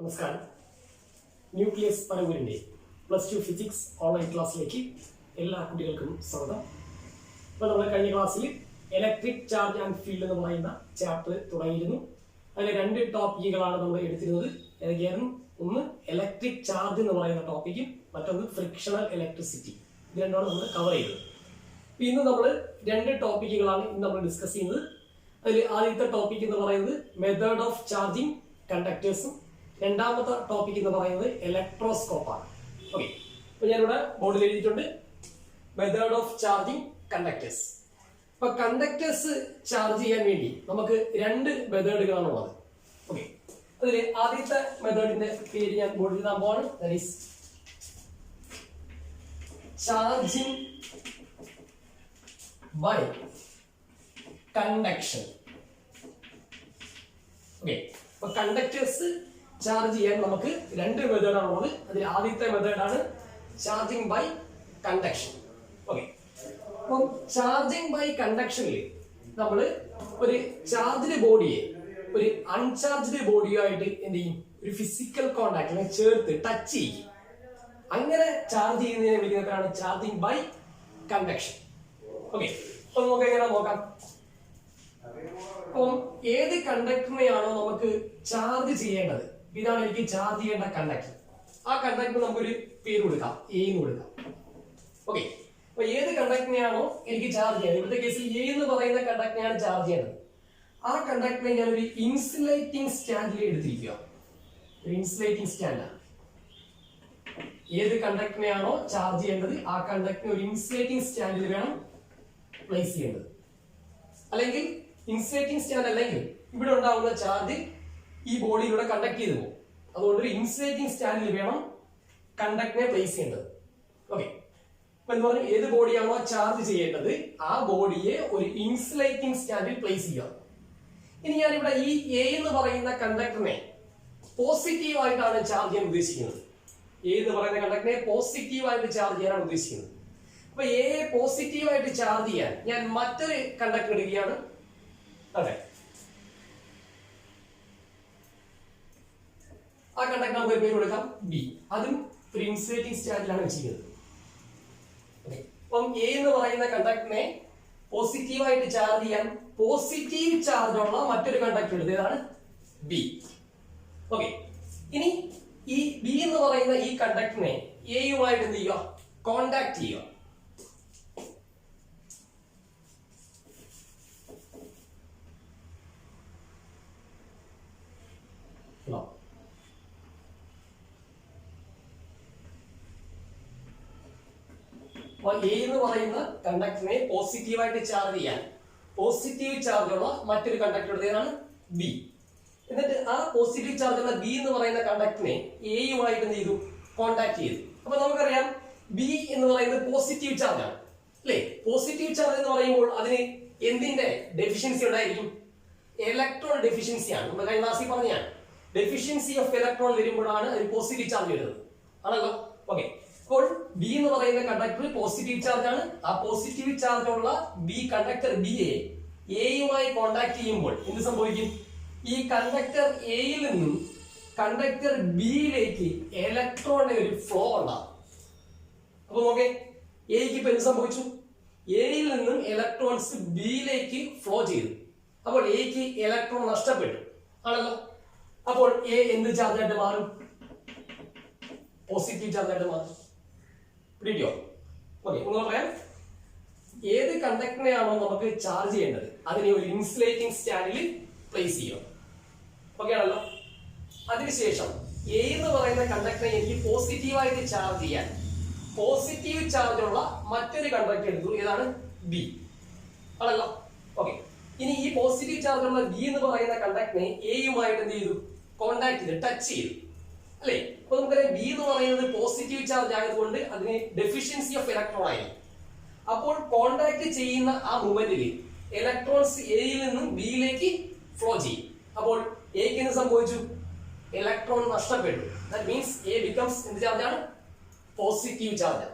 നമസ്കാരം. Nucleus പരവൂരിൻ്റെ +2 physics online ക്ലാസ്സിലേക്ക് എല്ലാ കുട്ടികൾക്കും സ്വാഗതം. ഇപ്പോൾ നമ്മൾ കഴിഞ്ഞ ക്ലാസ്സിൽ ഇലക്ട്രിക് ചാർജ് ആൻഡ് ഫീൽഡ് എന്ന് പറയുന്ന ചാപ്റ്റർ തുടങ്ങിയിരുന്നു. അതിൽ 2 ടോപ്പിക്കുകളാണ് നമ്മൾ എടുത്തിരുന്നത്. ഏതൊക്കെയായിരുന്നു? ഒന്ന് ഇലക്ട്രിക് ചാർജ് എന്ന് പറയുന്ന ടോപ്പിക്കും മറ്റൊന്ന് ഫ്രിക്ഷണൽ ഇലക്ട്രിസിറ്റി. ഇത് രണ്ടാണ് നമ്മൾ കവർ ചെയ്തത്. ഇന്ന് നമ്മൾ 2 ടോപ്പിക്കുകളാണ് ഇന്ന് നമ്മൾ ഡിസ്കസ് ചെയ്യുന്നത്. അതിൽ ആദ്യത്തെ ടോപ്പിക് എന്ന് പറയുന്നത് മെത്തേഡ് ഓഫ് ചാർജിങ് കണ്ടക്ടേഴ്സും രണ്ടാമത്തെ ടോപ്പിക് എന്ന് പറയുന്നത് ഇലക്ട്രോസ്കോപ്പാണ്. ഓക്കെ, അപ്പൊ ഞാനിവിടെ ബോർഡിൽ എഴുതിയിട്ടുണ്ട് മെത്തേഡ് ഓഫ് ചാർജിങ് കണ്ടക്ടേഴ്സ്. അപ്പൊ കണ്ടക്ടേഴ്സ് ചാർജ് ചെയ്യാൻ വേണ്ടി നമുക്ക് 2 മെത്തേഡുകളാണ് ഉള്ളത്. ഓക്കെ, അതിൽ ആദ്യത്തെ മെത്തേഡിന്റെ പേര് ഞാൻ ബോർഡിൽ എഴുതാൻ പോവാണ്. That is charging by conduction. Okay, അപ്പൊ കണ്ടക്ടേഴ്സ് ചാർജ് ചെയ്യാൻ നമുക്ക് 2 മെത്തേഡാണ് ഉള്ളത്. അതിൽ ആദ്യത്തെ മെത്തേഡാണ് ചാർജിങ് ബൈ കണ്ടക്ഷൻ. ഓക്കെ, അപ്പം ചാർജിങ് ബൈ കണ്ടക്ഷനിൽ നമ്മൾ ഒരു ചാർജ്ഡ് ബോഡിയെ ഒരു അൺചാർജ്ഡ് ബോഡിയുമായിട്ട് എന്ത് ചെയ്യും? ഒരു ഫിസിക്കൽ കോണ്ടാക്ട് ചേർത്ത് ടച്ച് ചെയ്യും. അങ്ങനെ ചാർജ് ചെയ്യുന്നതിനെ വിളിക്കുന്നതാണ് ചാർജിങ് ബൈ കണ്ടക്ഷൻ. ഓക്കെ, അപ്പൊ നമുക്ക് എങ്ങനെ നോക്കാം? അപ്പം ഏത് കണ്ടക്ടറിനെയാണോ നമുക്ക് ചാർജ് ചെയ്യേണ്ടത്, ഇതാണ് എനിക്ക് ചാർജ് ചെയ്യേണ്ട കണ്ടക്ടർ. ആ കണ്ടക്ടർ നമുക്കൊരു പേര് കൊടുക്കാം, എ എന്ന് കൊടുക്കാം. ഓക്കെ, അപ്പൊ ഏത് കണ്ടക്ടറിനെയാണോ എനിക്ക് ചാർജ് ചെയ്യേണ്ടത്, ഇവിടുത്തെ കേസിൽ എ എന്ന് പറയുന്ന കണ്ടക്ടറിനെയാണ് ചാർജ് ചെയ്യേണ്ടത്. ആ കണ്ടക്ടറിനെ ഞാൻ ഒരു ഇൻസുലേറ്റിംഗ് സ്റ്റാൻഡിൽ എടുത്തിരിക്കുക. ഒരു ഇൻസുലേറ്റിംഗ് സ്റ്റാൻഡാണ്. ഏത് കണ്ടക്ടറിനെയാണോ ചാർജ് ചെയ്യേണ്ടത് ആ കണ്ടക്ടറിനെ ഒരു ഇൻസുലേറ്റിംഗ് സ്റ്റാൻഡിൽ വേണം പ്ലേസ് ചെയ്യേണ്ടത്. അല്ലെങ്കിൽ ഇൻസുലേറ്റിംഗ് സ്റ്റാൻഡ് അല്ലെങ്കിൽ ഇവിടെ ഉണ്ടാകുന്ന ചാർജ് ഈ ബോഡിയിലൂടെ കണ്ടക്ട് ചെയ്തു പോകും. അതുകൊണ്ട് ഒരു ഇൻസുലേറ്റിംഗ് സ്റ്റാൻഡിൽ വേണം കണ്ടക്ടറിനെ പ്ലേസ് ചെയ്യേണ്ടത്. ഓക്കെ, അപ്പൊ എന്ന് പറഞ്ഞാൽ ഏത് ബോഡിയാണോ ചാർജ് ചെയ്യേണ്ടത് ആ ബോഡിയെ ഒരു ഇൻസുലേറ്റിംഗ് സ്റ്റാൻഡിൽ പ്ലേസ് ചെയ്യുക. ഇനി ഞാനിവിടെ ഈ എ എന്ന് പറയുന്ന കണ്ടക്ടറിനെ പോസിറ്റീവ് ആയിട്ടാണ് ചാർജ് ചെയ്യാൻ ഉദ്ദേശിക്കുന്നത്. എ എന്ന് പറയുന്ന കണ്ടക്ടറിനെ പോസിറ്റീവ് ആയിട്ട് ചാർജ് ചെയ്യാനാണ് ഉദ്ദേശിക്കുന്നത്. അപ്പൊ എ പോസിറ്റീവ് ആയിട്ട് ചാർജ് ചെയ്യാൻ ഞാൻ മറ്റൊരു കണ്ടക്ടർ എടുക്കുകയാണ്. അതെ, ആ കണ്ടക്ടർ നമുക്ക് പേര് കൊടുക്കാം ബി. അതും ഒരു ഇൻസുലേറ്റിംഗ് സ്റ്റാൻഡിലാണ് വെച്ചിരിക്കുന്നത്. അപ്പം എ എന്ന് പറയുന്ന കണ്ടക്ടറിനെ പോസിറ്റീവായിട്ട് ചാർജ് ചെയ്യാൻ പോസിറ്റീവ് ചാർജ് ഉള്ള മറ്റൊരു കണ്ടക്ടർ എടുത്ത്, ഏതാണ് ബി. ഓക്കെ, ഇനി ഈ ബി എന്ന് പറയുന്ന ഈ കണ്ടക്ടറിനെ എയുമായിട്ട് എന്ത് ചെയ്യുക? കോണ്ടാക്ട് ചെയ്യുക. എ എന്ന് പറയുന്ന കണ്ടക്ടറിനെ പോസിറ്റീവായിട്ട് ചാർജ് ചെയ്യാൻ പോസിറ്റീവ് ചാർജ് ഉള്ള മറ്റൊരു കണ്ടക്ടർ ഏതാണ്? ബി. എന്നിട്ട് ആ പോസിറ്റീവ് ചാർജ് ഉള്ള ബി എന്ന് പറയുന്ന കണ്ടക്ടറിനെ എയുമായിട്ട് എന്ത് ചെയ്തു? കോണ്ടാക്ട് ചെയ്തു. അപ്പൊ നമുക്കറിയാം ബി എന്ന് പറയുന്നത് പോസിറ്റീവ് ചാർജ് ആണ്, അല്ലെ? പോസിറ്റീവ് ചാർജ് എന്ന് പറയുമ്പോൾ അതിന് എന്തിന്റെ ഡെഫിഷ്യൻസി ഉണ്ടായിരിക്കും? ഇലക്ട്രോൺ ഡെഫിഷ്യൻസി ആണ്. നമ്മൾ കഴിഞ്ഞ ക്ലാസ്സിൽ പറഞ്ഞാണ് ഡെഫിഷ്യൻസി ഓഫ് ഇലക്ട്രോൺ വരുമ്പോഴാണ് ഒരു പോസിറ്റീവ് ചാർജ് വരുന്നത്, ആണല്ലോ. ഓക്കെ, അപ്പോൾ ബി എന്ന് പറയുന്ന കണ്ടക്ടർ പോസിറ്റീവ് ചാർജ് ആണ്. ആ പോസിറ്റീവ് ചാർജ് ഉള്ള ബി കണ്ടക്ടർ ബിയെ എയുമായി കോണ്ടാക്ട് ചെയ്യുമ്പോൾ എന്ത് സംഭവിക്കും? ഈ കണ്ടക്ടർ എയിൽ നിന്നും കണ്ടക്ടർ ബിയിലേക്ക് ഇലക്ട്രോണിന്റെ ഒരു ഫ്ലോ ഉണ്ടാകും. അപ്പൊ നോക്കേ, എക്ക് ഇപ്പൊ എന്ത് സംഭവിച്ചു? എയിൽ നിന്നും ഇലക്ട്രോൺസ് ബിയിലേക്ക് ഫ്ലോ ചെയ്തു. അപ്പോൾ എക്ക് ഇലക്ട്രോൺ നഷ്ടപ്പെട്ടു, ആണല്ലോ. അപ്പോൾ എ എന്ത് ചാർജ് ആയിട്ട് മാറും? പോസിറ്റീവ് ചാർജ് ആയിട്ട് മാറും. പിടിക്കോ? ഓക്കെ, ഒന്ന് പറയാം. ഏത് കണ്ടക്ടറിനെയാണോ നമുക്ക് ചാർജ് ചെയ്യേണ്ടത് അതിനെ ഒരു ഇൻസുലേറ്റിംഗ് സ്റ്റാൻഡിൽ പ്ലേസ് ചെയ്യുക. ഓക്കെ ആണല്ലോ. അതിനുശേഷം എ എന്ന് പറയുന്ന കണ്ടക്ടറെ എനിക്ക് പോസിറ്റീവായിട്ട് ചാർജ് ചെയ്യാൻ പോസിറ്റീവ് ചാർജ് ഉള്ള മറ്റൊരു കണ്ടക്ടർ എടുത്തു, ഏതാണ്? ബി, ആണല്ലോ. ഓക്കെ, ഇനി ഈ പോസിറ്റീവ് ചാർജ് ഉള്ള ബി എന്ന് പറയുന്ന കണ്ടക്ടറിനെ എയുമായിട്ട് എന്ത് ചെയ്തു? കോണ്ടാക്ട് ചെയ്ത് ടച്ച് ചെയ്തു, അല്ലെ? അപ്പൊ നമുക്കറിയാം ബി എന്ന് പറയുന്നത് പോസിറ്റീവ് ചാർജ് ആയതുകൊണ്ട് അതിന് ഡെഫിഷ്യൻസി ഓഫ് ഇലക്ട്രോൺ ആയിരിക്കും. അപ്പോൾ കോണ്ടാക്ട് ചെയ്യുന്ന ആ മൂവ്മെന്റിൽ ഇലക്ട്രോൺസ് എയിൽ നിന്നും ബിയിലേക്ക് ഫ്ലോ ചെയ്യും. അപ്പോൾ എക്ക് എന്ത് സംഭവിച്ചു? ഇലക്ട്രോൺ നഷ്ടപ്പെട്ടു. ദാറ്റ് മീൻസ് എ ബിക്കംസ് എന്ത് ചാർജ് ആണ്? Positive charge.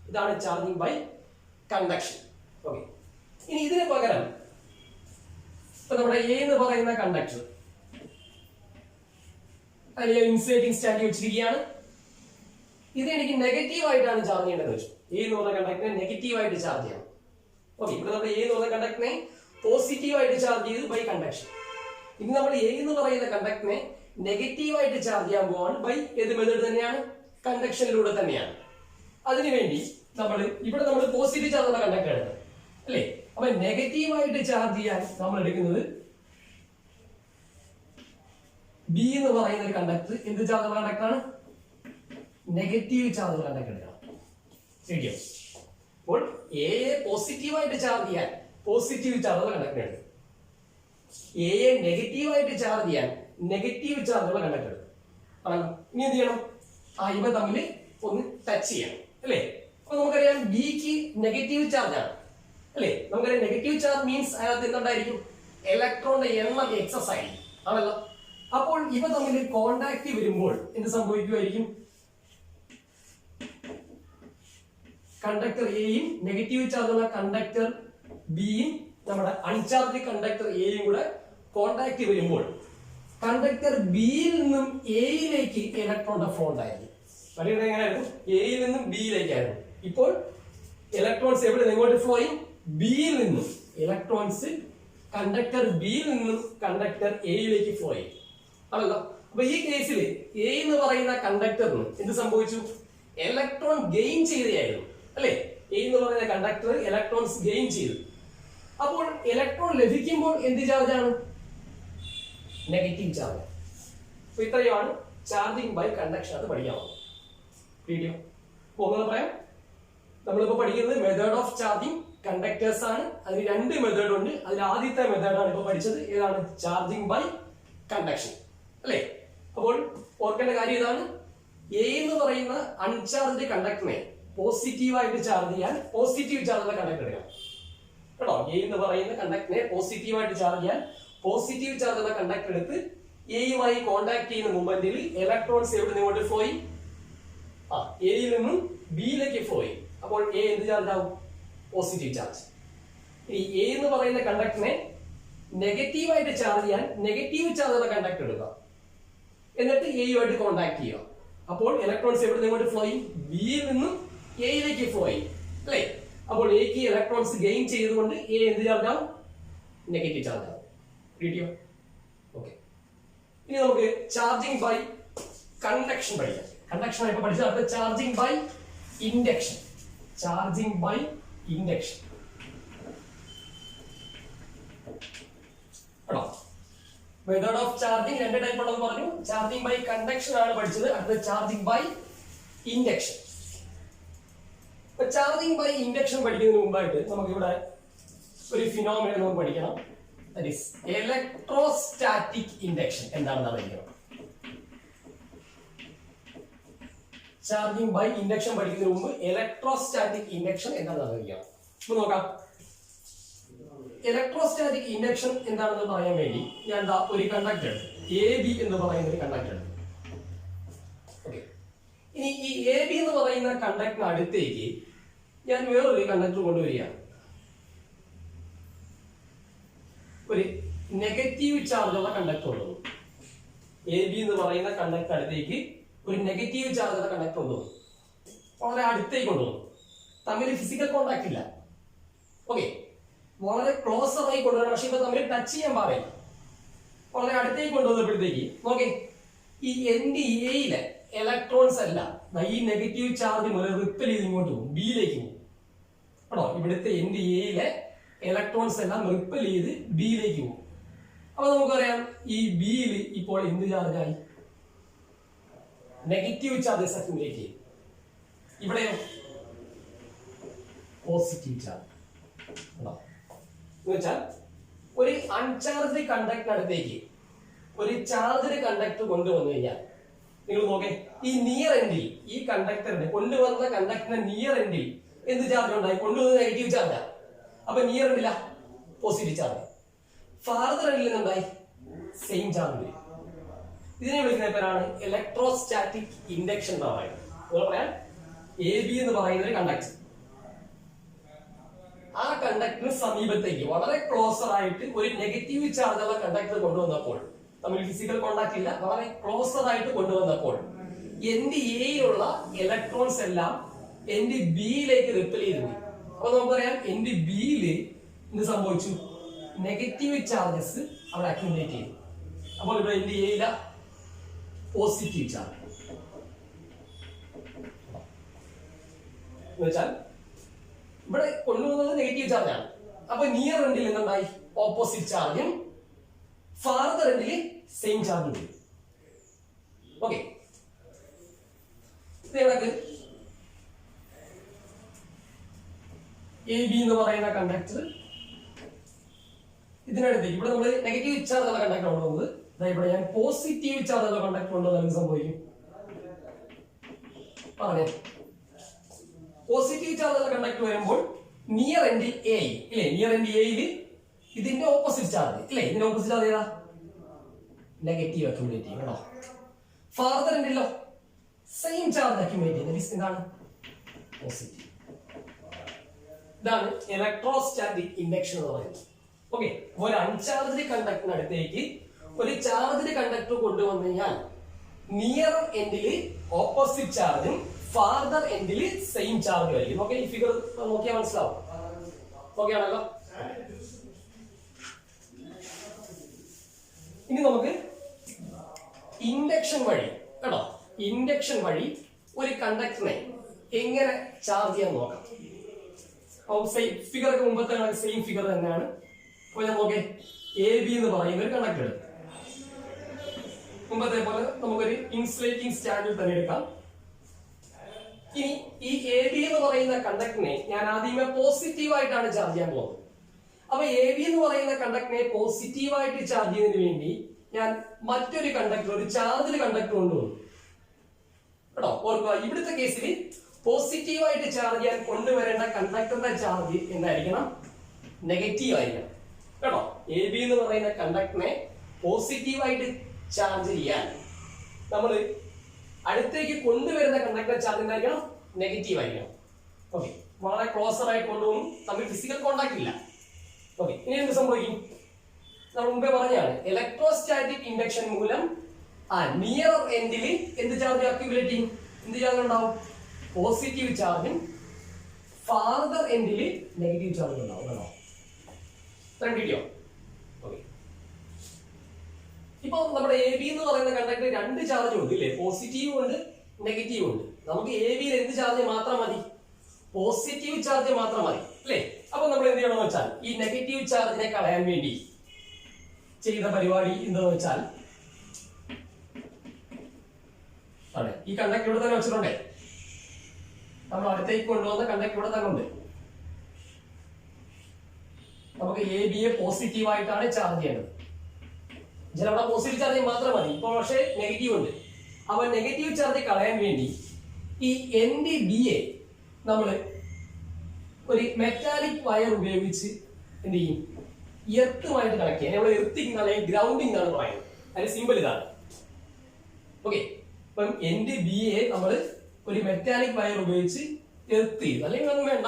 ഇതാണ് ചാർജിങ് ബൈ കണ്ടക്ഷൻ. ഓക്കെ, ഇനി ഇതിന് പകരം ഇപ്പൊ നമ്മുടെ എ എന്ന് പറയുന്ന കണ്ടക്ടർ അതിൽ ഇൻസുലേറ്റിംഗ് സ്റ്റാൻഡ് വെച്ചിരിക്കുകയാണ്. ഇത് എനിക്ക് നെഗറ്റീവ് ആയിട്ടാണ് ചാർജ് ചെയ്യേണ്ടത് വെച്ചു. എ എന്ന് പറഞ്ഞ കണ്ടക്ടറിനെ നെഗറ്റീവ് ആയിട്ട് ചാർജ് ചെയ്യണം. ഓക്കെ, ഇവിടെ നമ്മൾ എ എന്ന് പറഞ്ഞ കണ്ടക്ടറിനെ പോസിറ്റീവ് ആയിട്ട് ചാർജ് ചെയ്ത് ബൈ കണ്ടക്ഷൻ. ഇനി നമ്മൾ എ എന്ന് പറയുന്ന കണ്ടക്ടറിനെ നെഗറ്റീവ് ആയിട്ട് ചാർജ് ചെയ്യാൻ പോവാണ് ബൈ ഏത് മെത്തേഡ് തന്നെയാണ്? കണ്ടക്ഷനിലൂടെ തന്നെയാണ്. അതിനുവേണ്ടി ഇവിടെ നമ്മൾ പോസിറ്റീവ് ചാർജ് ഉള്ള കണ്ടക്ടർ എടുക്കുന്നത് അല്ലേ? അപ്പൊ നെഗറ്റീവ് ആയിട്ട് ചാർജ് ചെയ്യാൻ നമ്മൾ എടുക്കുന്നത് ബി എന്ന് പറയുന്ന ഒരു കണ്ടക്ടർ എന്ത് ചാർജ് ഉള്ള കണ്ടക്ടറാണ്? നെഗറ്റീവ് ചാർജ് ഉള്ള കണ്ടക്ടർ എടുക്കണം. ശരിയോ? അപ്പോൾ എയെ പോസിറ്റീവായിട്ട് ചാർജ് ചെയ്യാൻ പോസിറ്റീവ് ചാർജ് ഉള്ള കണ്ടക്ടർ എടുക്കും. എയെ നെഗറ്റീവ് ആയിട്ട് ചാർജ് ചെയ്യാൻ നെഗറ്റീവ് ചാർജ് ഉള്ള കണ്ടക്ടർ എടുക്കും. ആണല്ലോ. ഇനി എന്ത് ചെയ്യണം? ഇവ തമ്മിൽ ഒന്ന് ടച്ച് ചെയ്യണം അല്ലേ? അപ്പൊ നമുക്കറിയാം ബിക്ക് നെഗറ്റീവ് ചാർജ് ആണ് അല്ലേ? നമുക്കറിയാം നെഗറ്റീവ് ചാർജ് മീൻസ് അതിനകത്ത് എന്തുണ്ടായിരിക്കും? ഇലക്ട്രോണിന്റെ എണ്ണം എക്സസ് ആയിരിക്കും ആണല്ലോ. അപ്പോൾ ഇവ തമ്മിൽ കോണ്ടാക്ട് വരുമ്പോൾ എന്ത് സംഭവിക്കുമായിരിക്കും? കണ്ടക്ടർ എയും നെഗറ്റീവ് ചാർജ് ഉള്ള കണ്ടക്ടർ ബിയും നമ്മുടെ അൺചാർജ് കണ്ടക്ടർ എയും കൂടെ കോണ്ടാക്ട് വരുമ്പോൾ കണ്ടക്ടർ ബിയിൽ നിന്നും എയിലേക്ക് ഇലക്ട്രോണിന്റെ ഫ്ലോ ഉണ്ടായിരിക്കും. പലയിടം എങ്ങനെയായിരുന്നു? എയിൽ നിന്നും ബിയിലേക്കായിരുന്നു. ഇപ്പോൾ ഇലക്ട്രോൺസ് എവിടെ നിന്ന് എങ്ങോട്ട് ഫ്ലോ ചെയ്യും? ബിയിൽ നിന്നും ഇലക്ട്രോൺസ് കണ്ടക്ടർ ബിയിൽ നിന്നും കണ്ടക്ടർ എയിലേക്ക് ഫ്ലോ ചെയ്യും ആണല്ലോ. അപ്പൊ ഈ കേസിൽ എ എന്ന് പറയുന്ന കണ്ടക്ടറിന് എന്ത് സംഭവിച്ചു? ഇലക്ട്രോൺ ഗെയിൻ ചെയ്തതായിരുന്നു അല്ലെ? എ എന്ന് പറയുന്ന കണ്ടക്ടർ ഇലക്ട്രോൺസ് ഗെയിൻ ചെയ്തു. അപ്പോൾ ഇലക്ട്രോൺ ലഭിക്കുമ്പോൾ എന്ത് ചാർജാണ്? Negative charge. അപ്പൊ ഇത്രയുമാണ് ചാർജിങ് ബൈ കണ്ടക്ഷൻ. അത് പഠിക്കാമോ വീഡിയോ? ഒന്നുകൂടെ പറയാം. നമ്മളിപ്പോ പഠിക്കുന്നത് മെത്തേഡ് ഓഫ് ചാർജിങ് കണ്ടക്ടേഴ്സ് ആണ്. അതിന് രണ്ട് മെത്തേഡ് ഉണ്ട്. അതിൽ ആദ്യത്തെ മെത്തേഡാണ് ഇപ്പൊ പഠിച്ചത്. ഏതാണ്? ചാർജിങ് ബൈ കണ്ടക്ഷൻ അല്ലേ? അപ്പോൾ ഓർക്കേണ്ട കാര്യം ഇതാണ്. എ എന്ന് പറയുന്ന അൺചാർജ്ഡ് കണ്ടക്ടറിനെ പോസിറ്റീവായിട്ട് ചാർജ് ചെയ്യാൻ പോസിറ്റീവ് ചാർജ് ഉള്ള കണ്ടക്ടർ എടുക്കണം കേട്ടോ. എ എന്ന് പറയുന്ന കണ്ടക്ടറിനെ പോസിറ്റീവായിട്ട് ചാർജ് ചെയ്യാൻ പോസിറ്റീവ് ചാർജ് ഉള്ള കണ്ടക്ടർ എടുത്ത് എയുമായി കോണ്ടാക്ട് ചെയ്യുന്ന മൊമെന്റിൽ ഇലക്ട്രോൺസ് എവിടെ നിന്ന് ഫ്ലോ ചെയ്യും? എയിൽ നിന്നും ബിയിലേക്ക് ഫ്ലോ ചെയ്യും. അപ്പോൾ എ എന്ത് ചാർജ് ആവും? Positive charge. ഇനി എ എന്ന് പറയുന്ന കണ്ടക്ടറിനെ നെഗറ്റീവായിട്ട് ചാർജ് ചെയ്യാൻ നെഗറ്റീവ് ചാർജ് ഉള്ള കണ്ടക്ടർ എടുക്കുക. എന്നിട്ട് എയുമായിട്ട് കോണ്ടാക്ട് ചെയ്യുക. അപ്പോൾ ഇലക്ട്രോൺസ് എവിടെ നിന്ന് ഫ്ലോ ചെയ്യും? ബിയിൽ നിന്നും എയിലേക്ക് ഫ്ലോ ചെയ്യും അല്ലേ? അപ്പോൾ എക്ക് ഇലക്ട്രോൺസ് ഗെയിൻ ചെയ്തുകൊണ്ട് എ എന്ത് ചാർജ് ആവും? നെഗറ്റീവ് ചാർജ് ആവും. Video okay. ഇനി നമുക്ക് ചാർജിങ് ബൈ കണ്ടക്ഷൻ പഠിക്കാം. കണ്ടക്ഷൻ ഇപ്പൊ പഠിച്ചത്. അടുത്ത charging by induction. Charging by induction കേട്ടോ. മെത്തേഡ് ഓഫ് ചാർജിങ് രണ്ട് ടൈപ്പ് ഉണ്ടെന്ന് പറഞ്ഞു. ചാർജിങ് ബൈ കണ്ടക്ഷൻ ആണ് പഠിച്ചത്. അടുത്ത charging by induction. Charging by induction പഠിക്കുന്നതിന് മുമ്പായിട്ട് നമുക്ക് ഇവിടെ ഒരു ഫിനോമിനൻ നമുക്ക് പഠിക്കണം. ദാറ്റ് ഈസ് ഇലക്ട്രോസ്റ്റാറ്റിക് ഇൻഡക്ഷൻ എന്താണെന്ന് അറിയിക്കണം. ചാർജിങ് ബൈ ഇൻഡക്ഷൻ പഠിക്കുന്നതിന് മുമ്പ് ഇലക്ട്രോസ്റ്റാറ്റിക് ഇൻഡക്ഷൻ എന്താണെന്ന് അറിയിക്കണം. ഇപ്പൊ നോക്കാം. ഇലക്ട്രോസ്റ്റാറ്റിക് ഇൻഡക്ഷൻ എന്താണെന്ന് പറയാൻ വേണ്ടി ഞാൻ ഒരു കണ്ടക്ടർ എടുത്തു. എ ബി എന്ന് പറയുന്ന ഒരു കണ്ടക്ടർ എടുത്തു. ഓക്കെ. ഇനി ഈ എ ബി എന്ന് പറയുന്ന കണ്ടക്ടറിന് അടുത്തേക്ക് ഞാൻ വേറൊരു കണ്ടക്ടർ കൊണ്ടുവരികയാണ്. ഒരു നെഗറ്റീവ് ചാർജ് ഉള്ള കണ്ടക്ടർ കൊണ്ടുവന്നു. എ ബി എന്ന് പറയുന്ന കണ്ടക്ടർ അടുത്തേക്ക് ഒരു നെഗറ്റീവ് ചാർജ് ഉള്ള കണ്ടക്ടർ കൊണ്ടുവന്നു. വളരെ അടുത്തേക്ക് കൊണ്ടുവന്നു. തമ്മിൽ ഫിസിക്കൽ കോണ്ടാക്ട് ഇല്ല. ഓക്കെ. വളരെ ക്ലോസർ ആയി കൊണ്ടുവരണം. പക്ഷെ ഇപ്പൊ തമ്മിൽ ടച്ച് ചെയ്യാൻ പാടില്ല. വളരെ അടുത്തേക്ക് കൊണ്ടുവന്നപ്പോഴത്തേക്ക് നോക്കേ, ഈ എൻഡ് എയിലെ ഇലക്ട്രോൺസ് അല്ല ഈ നെഗറ്റീവ് ചാർജ് മുതൽ റിപ്പൽ ചെയ്ത് ഇങ്ങോട്ട് പോകും, ബിയിലേക്ക് പോകും കേട്ടോ. ഇവിടുത്തെ എൻഡ് എയിലെ ഇലക്ട്രോൺസ് എല്ലാം റിപ്പൽ ചെയ്ത് ബിയിലേക്ക് പോകും. അപ്പൊ നമുക്കറിയാം ഈ ബിയിൽ ഇപ്പോൾ എന്ത് ചാർജായി? നെഗറ്റീവ് ചാർജസ് അക്യുമുലേറ്റ് ചെയ്യും. ഇവിടെയോ പോസിറ്റീവ് ചാർജ്. എന്നുവെച്ചാൽ ഒരു അൺചാർജ്ഡ് കണ്ടക്ടറിനടുത്തേക്ക് ഒരു ചാർജ്ഡ് കണ്ടക്ടർ കൊണ്ടുവന്നു കഴിഞ്ഞാൽ നിങ്ങൾ നോക്കേ, ഈ നിയർ എൻഡിൽ ഈ കണ്ടക്ടറിന്റെ കൊണ്ടുവന്ന കണ്ടക്ടറിന്റെ നിയർ എൻഡിൽ എന്ത് ചാർജ് ഉണ്ടായി? കൊണ്ടുവന്നത് നെഗറ്റീവ് ചാർജാ. അപ്പൊ നിയർ എൻഡില പോസിറ്റീവ് ചാർജ്. ഫാർദർ എൻഡിൽ നിന്നുണ്ടായി സെയിം ചാർജ് വരും. ഇതിനെ വിളിക്കുന്ന പേരാണ് ഇലക്ട്രോസ്റ്റാറ്റിക് ഇൻഡക്ഷൻ എന്ന് പറയുന്നത്. പറയാൻ എ ബി എന്ന് പറയുന്ന ഒരു കണ്ടക്ടർ, ആ കണ്ടക്ടറിന് സമീപത്തേക്ക് വളരെ ക്ലോസർ ആയിട്ട് ഒരു നെഗറ്റീവ് ചാർജ് ഉള്ള കണ്ടക്ടർ കൊണ്ടുവന്നപ്പോൾ തമ്മിൽ ഫിസിക്കൽ കോണ്ടാക്ട് ഇല്ല, വളരെ ക്ലോസർ ആയിട്ട് കൊണ്ടുവന്നപ്പോൾ എൻഡ് എയിലുള്ള ഇലക്ട്രോൺസ് എല്ലാം എൻഡ് ബിയിലേക്ക് റിപ്പൽ ചെയ്തു പോയി. അപ്പൊ നമുക്ക് പറയാം എൻഡ് ബിയിൽ എന്ത് സംഭവിച്ചു, നെഗറ്റീവ് ചാർജസ് അവിടെ അക്യുമുലേറ്റ് ചെയ്തു. അപ്പോൾ ഇവിടെ എൻഡ് എയില പോസിറ്റീവ് ചാർജ് എന്ന് വെച്ചാൽ ഇവിടെ കൊണ്ടുവന്നത് നെഗറ്റീവ് ചാർജ് ആണ്. അപ്പൊ നിയർ എൻഡിൽ എന്തുണ്ടായി, ഓപ്പോസിറ്റ് ചാർജും ഫാർദർ എൻഡിൽ സെയിം ചാർജും ഉണ്ട്. ഓക്കെ, ഇതിനകത്ത് എ ബി എന്ന് പറയുന്ന കണ്ടക്ടർ ഇതിനടുത്തേക്ക് ഇവിടെ നമ്മൾ നെഗറ്റീവ് ചാർജ് ഉള്ള കണ്ടക്ടർ കൊണ്ടുവന്നത്, ഇവിടെ ഞാൻ പോസിറ്റീവ് ചാർജ് ഉള്ള കണ്ടക്ടർ കൊണ്ടുവന്നാൽ എന്ത് സംഭവിക്കും പറഞ്ഞേ. പോസിറ്റീവ് ചാർജ് ഉള്ള കണ്ടക്ടർ വരുമ്പോൾ നിയർ എൻഡിൽ എ ഇല്ലേ, നിയർ എൻഡിൽ എയിൽ ഇതിന്റെ ഓപ്പോസിറ്റ് ചാർജ് ഇല്ലേ, ഇതിന്റെ ഓപ്പോസിറ്റ് ചാർജ് ഏതാ, നെഗറ്റീവ് അക്യുമുലേറ്റ് ചെയ്യും കേട്ടോ. ഫാർദർ എൻഡിലോ സെയിം ചാർജ് അക്യുമുലേറ്റ് ചെയ്യുന്നത് എന്താണ്, പോസിറ്റീവ്. ഇതാണ് ഇലക്ട്രോസ്റ്റാറ്റിക് ഇൻഡക്ഷൻ എന്ന് പറയുന്നത്. ഓക്കെ, ഒരു അൺചാർജ്ഡ് കണ്ടക്ടറിനടുത്തേക്ക് ഒരു ചാർജ്ഡ് കണ്ടക്ടർ കൊണ്ടുവന്നു കഴിഞ്ഞാൽ നിയർ എൻഡിൽ ഓപ്പോസിറ്റ് ചാർജും ഫാർദർ എൻഡിൽ സെയിം ചാർജും ആയിരിക്കും. ഓക്കെ, ഈ ഫിഗർ നോക്കിയാൽ മനസ്സിലാവും. ഓക്കെ ആണല്ലോ. ഇനി നമുക്ക് ഇൻഡക്ഷൻ വഴി കേട്ടോ, ഇൻഡക്ഷൻ വഴി ഒരു കണ്ടക്ടറിനെ എങ്ങനെ ചാർജ് ചെയ്യാൻ നോക്കാം. ഫിഗർ ഒക്കെ മുമ്പത്തെ സെയിം ഫിഗർ തന്നെയാണ്. അപ്പോൾ ഞാൻ നോക്കേ, എ ബി എന്ന് പറയുന്ന ഒരു കണ്ടക്ടർ എടുക്കും. മുമ്പത്തെ പോലെ നമുക്കൊരു ഇൻസുലേറ്റിംഗ് സ്റ്റാൻഡിൽ തന്നെ എടുക്കാം. ഇനി ഈ എ ബി എന്ന് പറയുന്ന കണ്ടക്ടറിനെ ഞാൻ ആദ്യമേ പോസിറ്റീവായിട്ടാണ് ചാർജ് ചെയ്യാൻ പോകുന്നത്. അപ്പൊ എ ബി എന്ന് പറയുന്ന കണ്ടക്ടറിനെ പോസിറ്റീവായിട്ട് ചാർജ് ചെയ്യുന്നതിന് വേണ്ടി ഞാൻ മറ്റൊരു കണ്ടക്ടർ, ഒരു ചാർജ്ഡ് കണ്ടക്ടർ കൊണ്ടുവന്നു കേട്ടോ. ഓർക്കുക, ഇവിടുത്തെ കേസിൽ പോസിറ്റീവായിട്ട് ചാർജ് ചെയ്യാൻ കൊണ്ടുവരേണ്ട കണ്ടക്ടറിന്റെ ചാർജ് എന്തായിരിക്കണം, നെഗറ്റീവ് ആയിരിക്കണം കേട്ടോ. എ ബി എന്ന് പറയുന്ന കണ്ടക്ടറിനെ പോസിറ്റീവായിട്ട് ചാർജ് ചെയ്യാൻ നമ്മൾ അടുത്തേക്ക് കൊണ്ടുവരുന്ന കണ്ടക്ടർ ചാർജ് എന്തായിരിക്കണം, നെഗറ്റീവ് ആയിരിക്കണം. ഓക്കെ, വളരെ ക്ലോസർ ആയിട്ട് കൊണ്ടുപോകും, തമ്മിൽ ഫിസിക്കൽ കോണ്ടാക്ട് ഇല്ല. ഓക്കെ, ഇനി എന്ത് സംഭവിക്കും, നമ്മൾ മുമ്പേ പറഞ്ഞാണ് ഇലക്ട്രോസ്റ്റാറ്റിക് ഇൻഡക്ഷൻ മൂലം നിയർ എൻഡിൽ എന്ത് ചാർജ് അക്യുമുലേറ്റ് ചെയ്യും, എന്ത് ചാർജ് ഉണ്ടാവും, പോസിറ്റീവ് ചാർജും ഫാർദർ എൻഡിൽ നെഗറ്റീവ് ചാർജ് ഉണ്ടാവും കേട്ടോ. കിട്ടിയോ? ഓക്കെ, ഇപ്പൊ നമ്മുടെ എ ബി എന്ന് പറയുന്ന കണ്ടക്ടർ രണ്ട് ചാർജ് ഉണ്ട് ഇല്ലേ, പോസിറ്റീവ് ഉണ്ട് നെഗറ്റീവ് ഉണ്ട്. നമുക്ക് എ ബിയിൽ എന്ത് ചാർജ് മാത്രം മതി, പോസിറ്റീവ് ചാർജ് മാത്രം മതി അല്ലേ. അപ്പൊ നമ്മൾ എന്ത് ചെയ്യണമെന്ന് വെച്ചാൽ ഈ നെഗറ്റീവ് ചാർജിനെ കളയാൻ വേണ്ടി ചെയ്ത പരിപാടി എന്താന്ന് വെച്ചാൽ അതെ, ഈ കണ്ടക്ടർ ഇവിടെ തന്നെ വെച്ചിട്ടുണ്ടേ, നമ്മൾ അടുത്തേക്ക് കൊണ്ടുവന്ന കണ്ടക്ടർ ഇവിടെ തന്നെ ഉണ്ട്. നമുക്ക് എ ബിയെ പോസിറ്റീവ് ആയിട്ടാണ് ചാർജ് ചെയ്യേണ്ടത്. അവിടെ പോസിറ്റീവ് ചാർജ് മാത്രം മതി, ഇപ്പോൾ പക്ഷേ നെഗറ്റീവ് ഉണ്ട്. അപ്പൊ നെഗറ്റീവ് ചാർജ് കളയാൻ വേണ്ടി ഈ എൻഡ് ബിയെ നമ്മൾ ഒരു മെറ്റാലിക് വയർ ഉപയോഗിച്ച് എന്ത് ചെയ്യും, എർത്തുമായിട്ട് കണക്ട് ചെയ്യാം. നമ്മൾ എർത്തിങ് അല്ലെങ്കിൽ ഗ്രൗണ്ടിങ് എന്നാണ് പറയുന്നത്. അതിന് സിമ്പിൾ ഇതാണ്. ഓക്കെ, അപ്പം എൻഡ് ബിയെ നമ്മൾ ഒരു മെറ്റാലിക് വയർ ഉപയോഗിച്ച് എർത്ത് ചെയ്തു. അല്ലെങ്കിൽ ഒന്നും വേണ്ട,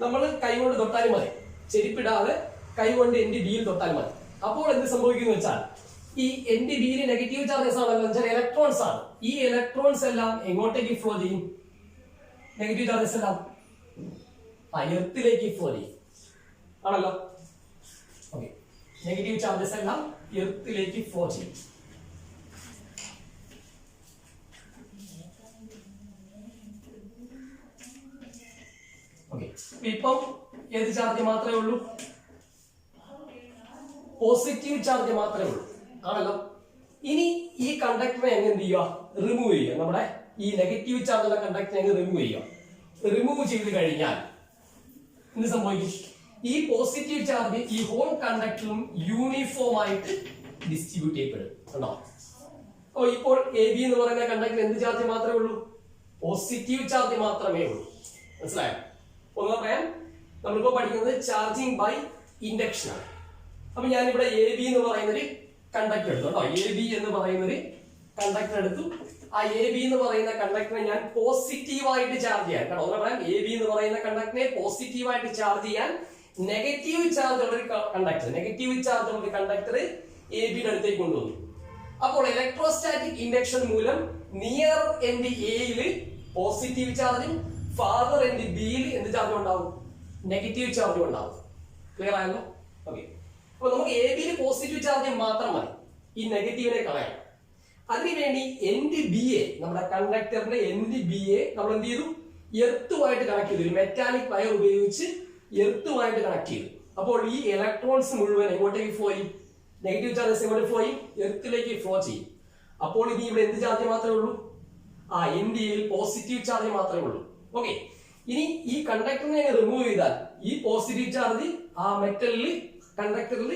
നമ്മൾ കൈ കൊണ്ട് തൊട്ടാലും മതി, ചെരിപ്പിടാതെ കൈ കൊണ്ട് എൻഡ് ബിയിൽ തൊട്ടാലും മതി. അപ്പോൾ എന്ത് സംഭവിക്കുന്നു വെച്ചാൽ ഈ എൻഡ് ബിയിൽ നെഗറ്റീവ് ചാർജസ് ആണല്ലോ, വെച്ചാൽ ഇലക്ട്രോൺസ് ആണ്. ഈ ഇലക്ട്രോൺസ് എല്ലാം എങ്ങോട്ടേക്ക് ഫ്ലോ ചെയ്യും, നെഗറ്റീവ് ചാർജസ് എല്ലാം എർത്തിലേക്ക് ഫ്ലോ ചെയ്യും ആണല്ലോ. ഓക്കെ, നെഗറ്റീവ് ചാർജസ് എല്ലാം എർത്തിലേക്ക് ഫ്ലോ ചെയ്യും. ഓക്കെ, ഇപ്പം ഏത് ചാർജ് മാത്രമേ ഉള്ളൂ, പോസിറ്റീവ് ചാർജ് മാത്രമേ ഉള്ളൂ ആണല്ലോ. ഇനി ഈ കണ്ടക്ടറെ എങ്ങനെ എന്ത് ചെയ്യുക, റിമൂവ് ചെയ്യുക. നമ്മുടെ ഈ നെഗറ്റീവ് ചാർജ് ഉള്ള കണ്ടക്ടറെ എങ്ങനെ റിമൂവ് ചെയ്യുക. റിമൂവ് ചെയ്ത് കഴിഞ്ഞാൽ എന്ത് സംഭവിക്കും, ഈ പോസിറ്റീവ് ചാർജ് ഈ ഹോൾ കണ്ടക്ടറും യൂണിഫോം ആയിട്ട് ഡിസ്ട്രിബ്യൂട്ട് ചെയ്യപ്പെടും കേട്ടോ. അപ്പോൾ ഇപ്പോൾ എ ബി എന്ന് പറയുന്ന കണ്ടക്ടർ എന്ത് ചാർജ് മാത്രമേ ഉള്ളൂ, പോസിറ്റീവ് ചാർജ് മാത്രമേ ഉള്ളൂ. മനസ്സിലായോ? ഒന്ന് പറയാം, നമ്മളിപ്പോ പഠിക്കുന്നത് ചാർജിങ് ബൈ ഇൻഡക്ഷൻ ആണ്. അപ്പൊ ഞാനിവിടെ എ ബി എന്ന് പറയുന്നൊരു കണ്ടക്ടർ എടുത്തു കേട്ടോ. എ ബി എന്ന് പറയുന്നൊരു കണ്ടക്ടർ എടുത്തു. ആ എ ബി എന്ന് പറയുന്ന കണ്ടക്ടറെ ഞാൻ പോസിറ്റീവായിട്ട് ചാർജ് ചെയ്യാൻ കേട്ടോ. ഒന്ന് പറയാം, എ ബി എന്ന് പറയുന്ന കണ്ടക്ടറിനെ പോസിറ്റീവായിട്ട് ചാർജ് ചെയ്യാൻ നെഗറ്റീവ് ചാർജ് ഉള്ള ഒരു കണ്ടക്ടർ, നെഗറ്റീവ് ചാർജ് ഉള്ള ഒരു കണ്ടക്ടർ എ ബിയുടെ അടുത്തേക്ക് കൊണ്ടുവന്നു. അപ്പോൾ ഇലക്ട്രോസ്റ്റാറ്റിക് ഇൻഡക്ഷൻ മൂലം നിയർ എൻഡ് എയിൽ പോസിറ്റീവ് ചാർജും ഫാദർ എൻഡ് ബിയിൽ എന്ത് ചാർജും ഉണ്ടാവും? നെഗറ്റീവ് ചാർജും ഉണ്ടാവും. ക്ലിയർ ആയല്ലോ? ഓക്കെ. അപ്പൊ നമുക്ക് എ ബിയിൽ പോസിറ്റീവ് ചാർജ് മാത്രം മതി ഈ നെഗറ്റീവിനെ കളയാൻ. അതിനുവേണ്ടി എൻഡ് ബി എ, നമ്മുടെ കണ്ടക്ടറിന്റെ എൻഡ് ബി എ നമ്മൾ എന്ത് ചെയ്തു? എർത്തുമായിട്ട് കണക്ട് ചെയ്തു. ഒരു മെറ്റാലിക് വയർ ഉപയോഗിച്ച് എർത്തുമായിട്ട് കണക്ട് ചെയ്തു. അപ്പോൾ ഈ ഇലക്ട്രോൺസ് മുഴുവൻ എങ്ങോട്ടേക്ക് ഫ്ലോ ചെയ്യും? നെഗറ്റീവ് ചാർജസ് എങ്ങോട്ട് ഫ്ലോ ചെയ്യും? എർത്തിലേക്ക് ഫ്ലോ ചെയ്യും. അപ്പോൾ ഇനി ഇവിടെ എന്ത് ചാർജ് മാത്രമേ ഉള്ളൂ? എൻഡ് എയിൽ പോസിറ്റീവ് ചാർജ് മാത്രമേ ഉള്ളൂ. ഓക്കെ. ഇനി ഈ കണ്ടക്ടറിനെ റിമൂവ് ചെയ്താൽ ഈ പോസിറ്റീവ് ചാർജ് ആ മെറ്റലിൽ കണ്ടക്ടറിൽ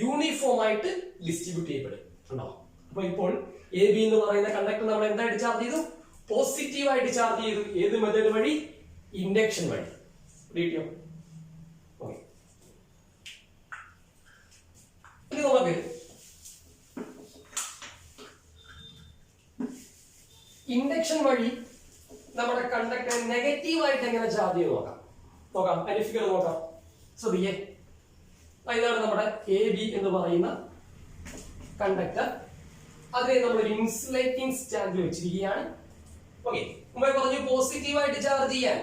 യൂണിഫോം ആയിട്ട് ഡിസ്ട്രിബ്യൂട്ട് ചെയ്യപ്പെടും. ഉണ്ടോ? അപ്പൊ ഇപ്പോൾ എ ബി എന്ന് പറയുന്ന കണ്ടക്ടർ നമ്മൾ എന്തായിട്ട് ചാർജ് ചെയ്തു? പോസിറ്റീവ് ആയിട്ട് ചാർജ് ചെയ്തു. ഏത് മെത്തേഡ് വഴി? ഇൻഡക്ഷൻ വഴി. കിട്ടിയോ? ഓക്കെ. ഇനി നമുക്ക് ഇൻഡക്ഷൻ വഴി നമ്മുടെ കണ്ടക്ടർ നെഗറ്റീവ് ആയിട്ട് എങ്ങനെ ചാർജ് ചെയ്ത് നോക്കാം. അതിന്റെ ഫിഗർ നോക്കാം. ശ്രദ്ധിക്കേ, ഇതാണ് നമ്മുടെ എ ബി എന്ന് പറയുന്ന കണ്ടക്ടർ. അതിനെ നമ്മൾ ഒരു ഇൻസുലേറ്റിംഗ് സ്റ്റാൻഡിൽ വെച്ചിരിക്കുകയാണ്. ഓക്കെ. മുമ്പേ പറഞ്ഞു പോസിറ്റീവായിട്ട് ചാർജ് ചെയ്യാൻ,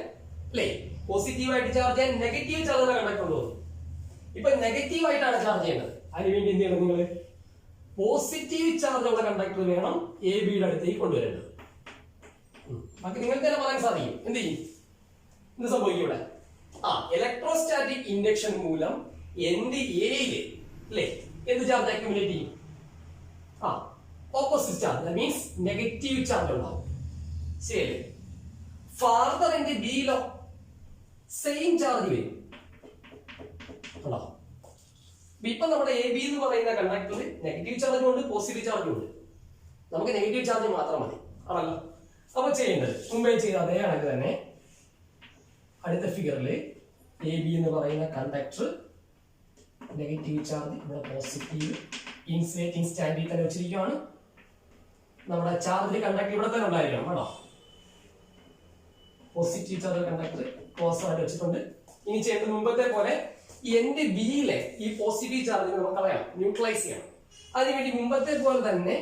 അല്ലേ? പോസിറ്റീവായിട്ട് ചാർജ് ചെയ്യാൻ നെഗറ്റീവ് ചാർജുള്ള കണ്ടക്ടർ ഉള്ളൂ. ഇപ്പൊ നെഗറ്റീവ് ആയിട്ടാണ് ചാർജ് ചെയ്യേണ്ടത്. അതിനുവേണ്ടി എന്ത് ചെയ്യണം? നിങ്ങൾ പോസിറ്റീവ് ചാർജ് ഉള്ള കണ്ടക്ടർ വേണം എ ബിയുടെ അടുത്തേക്ക് കൊണ്ടുവരേണ്ടത്. ബാക്കി നിങ്ങൾക്ക് തന്നെ പറയാൻ സാധിക്കും. എന്ത് ചെയ്യും? എന്ത് സംഭവിക്കും ഇവിടെ? ഇലക്ട്രോസ്റ്റാറ്റിക് ഇൻഡക്ഷൻ മൂലം എൻഡ് എയില്, അല്ലേ, എന്ത് ചാർജ് അക്യുമുലേറ്റ് ചെയ്യും? Opposite charge. That means negative charge ഉണ്ടാവും. ശരി. ഫാർദർ എൻഡ് ബിയിലോ സെയിം ചാർജ് വരും. ഇപ്പൊ നമ്മുടെ എ ബി എന്ന് പറയുന്ന കണ്ടക്ടറിൽ നെഗറ്റീവ് ചാർജും ഉണ്ട്, പോസിറ്റീവ് ചാർജും ഉണ്ട്. നമുക്ക് നെഗറ്റീവ് ചാർജ് മാത്രം മതി. ആണല്ലോ? അപ്പൊ ചെയ്യേണ്ടത് മുമ്പേ ചെയ്ത അതേ കണക്ക് തന്നെ അടുത്ത ഫിഗറിൽ എ ബി എന്ന് പറയുന്ന കണ്ടക്ടർ നെഗറ്റീവ് ചാർജ്, ഇവിടെ പോസിറ്റീവ്, ഇൻസുലേറ്റിംഗ് സ്റ്റാൻഡിൽ തന്നെ വെച്ചിരിക്കുകയാണ്. നമ്മുടെ ചാർജ് കണ്ടക്ടർ ഇവിടെ തന്നെ ഉണ്ടായിരിക്കണം. കേട്ടോ? പോസിറ്റീവ് ചാർജ് കണ്ടക്ടർ ക്ലോസ് ആയിട്ട് വെച്ചിട്ടുണ്ട്. ഇനി ചെയ്യേണ്ടത് മുമ്പത്തെ പോലെ എൻഡ് ബിയിലെ ഈ പോസിറ്റീവ് ചാർജിനെ നമുക്ക് കളയണം, ന്യൂട്രലൈസ് ചെയ്യണം. അതിനുവേണ്ടി മുമ്പത്തെ പോലെ തന്നെ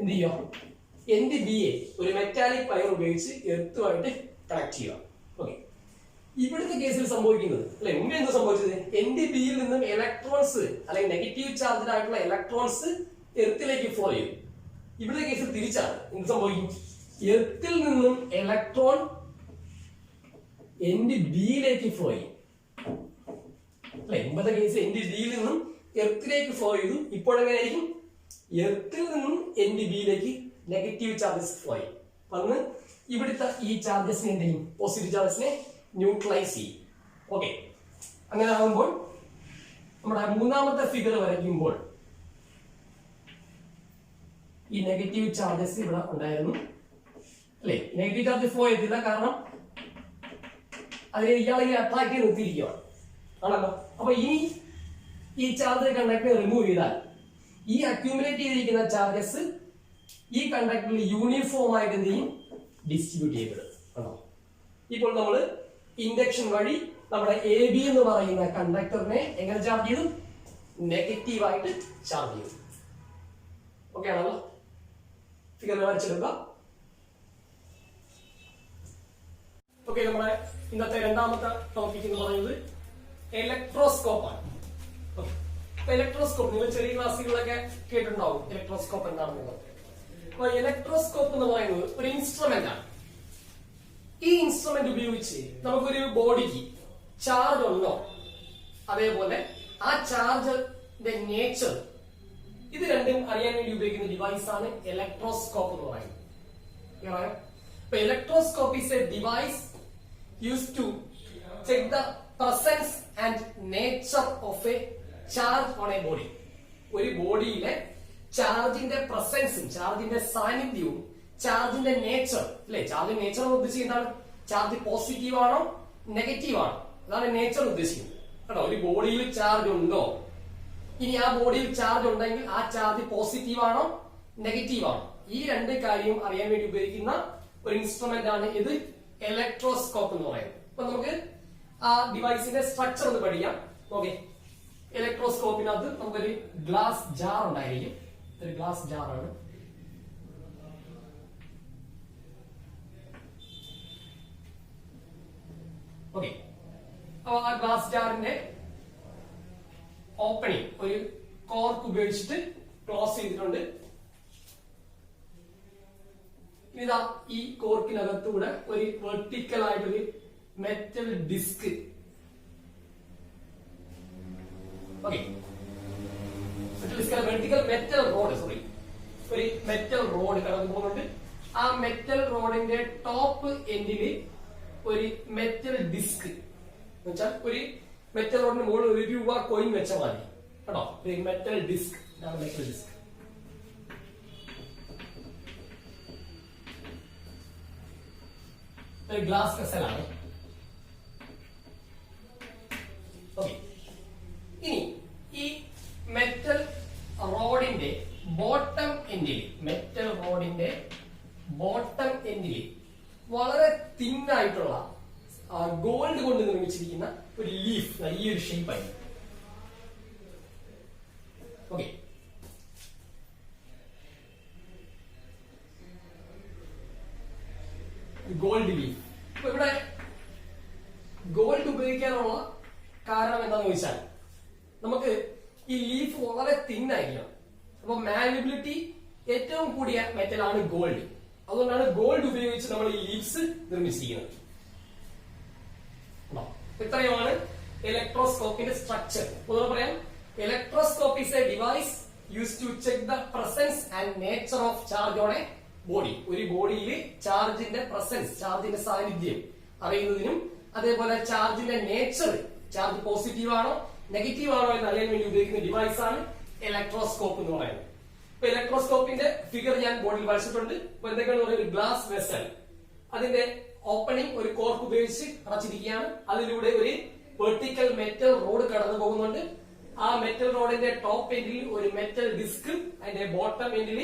എന്ത് ചെയ്യുക? എൻഡ് ബി എ ഒരു മെറ്റാലിക് വയർ ഉപയോഗിച്ച് എർത്തുമായിട്ട് കണക്ട് ചെയ്യുക. ഓക്കെ. ഇവിടുത്തെ കേസിൽ സംഭവിക്കുന്നത്, അല്ലെ, മുമ്പ് എന്ത് സംഭവിച്ചത്? എൻഡ് ബിയിൽ നിന്നും ഇലക്ട്രോൺസ് അല്ലെങ്കിൽ നെഗറ്റീവ് ചാർജ് ആയിട്ടുള്ള ഇലക്ട്രോൺസ് എർത്തിലേക്ക് ഫ്ലോ ചെയ്യും. ഇവിടുത്തെ കേസിൽ തിരിച്ചാണ്. എന്ത് സംഭവിക്കും? എർത്തിൽ നിന്നും ഇലക്ട്രോൺ എൻഡ് ബിയിലേക്ക് ഫ്ലോ ചെയ്യും. അല്ലെ, മുമ്പത്തെ കേസ് എൻഡ് ബിയിൽ നിന്നും എർത്തിലേക്ക് ഫ്ലോ ചെയ്തു. ഇപ്പോഴെങ്ങനെയായിരിക്കും? എർത്തിൽ നിന്നും എൻഡ് ബിയിലേക്ക് നെഗറ്റീവ് ചാർജസ് ഫ്ലോ ചെയ്യും. അന്ന് ഇവിടുത്തെ ഈ ചാർജസിനെ എന്ത് ചെയ്യും? പോസിറ്റീവ് ചാർജസിനെ ന്യൂട്രലൈസ് ചെയ്യും. ഓക്കെ. അങ്ങനെ ആകുമ്പോൾ നമ്മുടെ മൂന്നാമത്തെ ഫിഗർ വരയ്ക്കുമ്പോൾ ഈ നെഗറ്റീവ് ചാർജസ് ഇവിടെ ഉണ്ടായിരുന്നു, അല്ലെ? നെഗറ്റീവ് ചാർജ് ഫ്ലോ ചെയ്തില്ല, കാരണം അതിനെ ഇയാളെ അട്രാക്ട് ചെയ്ത് നിർത്തിയിരിക്കുകയാണ്. ആണല്ലോ? അപ്പൊ ഇനി ഈ ചാർജ് കണ്ടക്ടർ റിമൂവ് ചെയ്താൽ ഈ അക്യൂമുലേറ്റ് ചെയ്തിരിക്കുന്ന ചാർജസ് ഈ കണ്ടക്ടറിൽ യൂണിഫോം ആയിട്ട് എന്ത് ചെയ്യും? ഡിസ്ട്രിബ്യൂട്ട് ചെയ്യപ്പെടും. ആണോ? ഇപ്പോൾ നമ്മൾ ഇൻഡക്ഷൻ വഴി നമ്മുടെ എ ബി എന്ന് പറയുന്ന കണ്ടക്ടറിനെ എങ്ങനെ ചാർജ് ചെയ്തു? നെഗറ്റീവ് ആയിട്ട് ചാർജ് ചെയ്തു. ഓക്കെ ആണല്ലോ? ഫിഗർ വരച്ചെടുക്കുക. ഓക്കെ. നമ്മുടെ ഇന്നത്തെ രണ്ടാമത്തെ ടോപ്പിക് എന്ന് പറയുന്നത് ഇലക്ട്രോസ്കോപ്പ് ആണ്. ഇലക്ട്രോസ്കോപ്പ് നിങ്ങൾ ചെറിയ ക്ലാസ്സുകളിലൊക്കെ കേട്ടിട്ടുണ്ടാവും. ഇലക്ട്രോസ്കോപ്പ് എന്താണെന്ന്. അപ്പൊ ഇലക്ട്രോസ്കോപ്പ് എന്ന് പറയുന്നത് ഒരു ഇൻസ്ട്രുമെന്റ് ആണ്. ഈ ഇൻസ്ട്രുമെന്റ് ഉപയോഗിച്ച് നമുക്കൊരു ബോഡിക്ക് ചാർജ് ഉണ്ടോ, അതേപോലെ ആ ചാർജിന്റെ നേച്ചർ, ഇത് രണ്ടും അറിയാൻ വേണ്ടി ഉപയോഗിക്കുന്ന ഡിവൈസ് ആണ് ഇലക്ട്രോസ്കോപ്പ് എന്ന് പറയുന്നത്. അപ്പൊ electroscope is a device used to check the presence and nature of a charge on a body. ഒരു ബോഡിയിലെ ചാർജിന്റെ പ്രസൻസും ചാർജിന്റെ സാന്നിധ്യവും ചാർജിന്റെ നേച്ചർ, അല്ലെ? ചാർജിന്റെ നേച്ചർ എന്ന് ഉദ്ദേശിക്കുന്നത് എന്താണ്? ചാർജ് പോസിറ്റീവ് ആണോ നെഗറ്റീവ് ആണോ, അതാണ് നേച്ചർ ഉദ്ദേശിക്കുന്നത്. കേട്ടോ? ഒരു ബോഡിയിൽ ചാർജ് ഉണ്ടോ, ഇനി ആ ബോഡിയിൽ ചാർജ് ഉണ്ടെങ്കിൽ ആ ചാർജ് പോസിറ്റീവ് ആണോ നെഗറ്റീവ് ആണോ, ഈ രണ്ട് കാര്യം അറിയാൻ വേണ്ടി ഉപയോഗിക്കുന്ന ഒരു ഇൻസ്ട്രുമെന്റ് ആണ് ഇത് ഇലക്ട്രോസ്കോപ്പ് എന്ന് പറയുന്നത്. അപ്പൊ നമുക്ക് ആ ഡിവൈസിന്റെ സ്ട്രക്ചർ ഒന്ന് പഠിക്കാം. ഓക്കെ. ഇലക്ട്രോസ്കോപ്പിനകത്ത് നമുക്കൊരു ഗ്ലാസ് ജാർ ഉണ്ടായിരിക്കും. ഒരു ഗ്ലാസ് ജാറാണ്. ഓക്കെ, അപ്പൊ ആ ഗ്ലാസ് ജാറിന്റെ ഓപ്പണിംഗ് ഒരു കോർക്ക് ഉപയോഗിച്ചിട്ട് ക്ലോസ് ചെയ്തിട്ടുണ്ട്. ഇതാ ഈ കോർക്കിനകത്തൂടെ ഒരു വെർട്ടിക്കൽ ആയിട്ടൊരു metal disc, okay, vertical metal rod, sorry, ഒരു മെറ്റൽ റോഡ് കടന്നു പോകുന്നുണ്ട്. ആ മെറ്റൽ റോഡിന്റെ ടോപ്പ് എൻഡില് ഒരു മെറ്റൽ ഡിസ്ക് എന്ന് വെച്ചാൽ ഒരു മെറ്റൽ റോഡിന് മുകളിൽ ₹1 കോയിൻ വെച്ച മതി കേട്ടോ. ഒരു മെറ്റൽ ഡിസ്ക്, ഇതാണ് മെറ്റൽ ഡിസ്ക്. ഒരു ഗ്ലാസ് വെസലാണ്. ഓക്കെ, ഇനി ഈ മെറ്റൽ റോഡിന്റെ ബോട്ടം എൻഡിൽ, മെറ്റൽ റോഡിന്റെ ബോട്ടം എൻഡിൽ വളരെ തിന്നായിട്ടുള്ള ഗോൾഡ് കൊണ്ട് നിർമ്മിച്ചിരിക്കുന്ന ഒരു ലീഫ്, ഈ ഒരു ഷേപ്പായി. Okay, gold leaf. അപ്പൊ ഇവിടെ ഗോൾഡ് ഉപയോഗിക്കാനുള്ള കാരണം എന്താന്ന് ചോദിച്ചാൽ നമുക്ക് ഈ ലീഫ് വളരെ തിന്നായിരിക്കണം. അപ്പൊ മാലിബിലിറ്റി ഏറ്റവും കൂടിയ മെറ്റലാണ് ഗോൾഡ്. അതുകൊണ്ടാണ് ഗോൾഡ് ഉപയോഗിച്ച് നമ്മൾ ഈ ലീവ്സ് നിർമ്മിച്ചിരിക്കുന്നത്. ഇത്രയുമാണ് ഇലക്ട്രോസ്കോപ്പിന്റെ സ്ട്രക്ചർ. പൊതുവെ പറയാം, electroscope is a device use to check the presence and nature of charge on a body. ഒരു ബോഡിയിൽ ചാർജിന്റെ പ്രസൻസ്, ചാർജിന്റെ സാന്നിധ്യം അറിയുന്നതിനും അതേപോലെ ചാർജിന്റെ നേച്ചർ, ചാർജ് പോസിറ്റീവ് ആണോ നെഗറ്റീവ് ആണോ എന്ന് അറിയാൻ വേണ്ടി ഉപയോഗിക്കുന്ന ഡിവൈസ് ആണ് ഇലക്ട്രോസ്കോപ്പ് എന്ന് പറയുന്നത്. ഇപ്പൊ ഇലക്ട്രോസ്കോപ്പിന്റെ ഫിഗർ ഞാൻ ബോർഡിൽ വരച്ചിട്ടുണ്ട്. ഇപ്പൊ എന്തൊക്കെയാണെന്ന് പറയുന്നത്, ഒരു ഗ്ലാസ് വെസൽ, അതിന്റെ ഓപ്പണിംഗ് ഒരു കോർക്ക് ഉപയോഗിച്ച് അടച്ചിരിക്കുകയാണ്. അതിലൂടെ ഒരു വെർട്ടിക്കൽ മെറ്റൽ റോഡ് കടന്നു പോകുന്നുണ്ട്. ആ മെറ്റൽ റോഡിന്റെ ടോപ്പ് എൻഡിൽ ഒരു മെറ്റൽ ഡിസ്ക്, അതിന്റെ ബോട്ടം എൻഡിൽ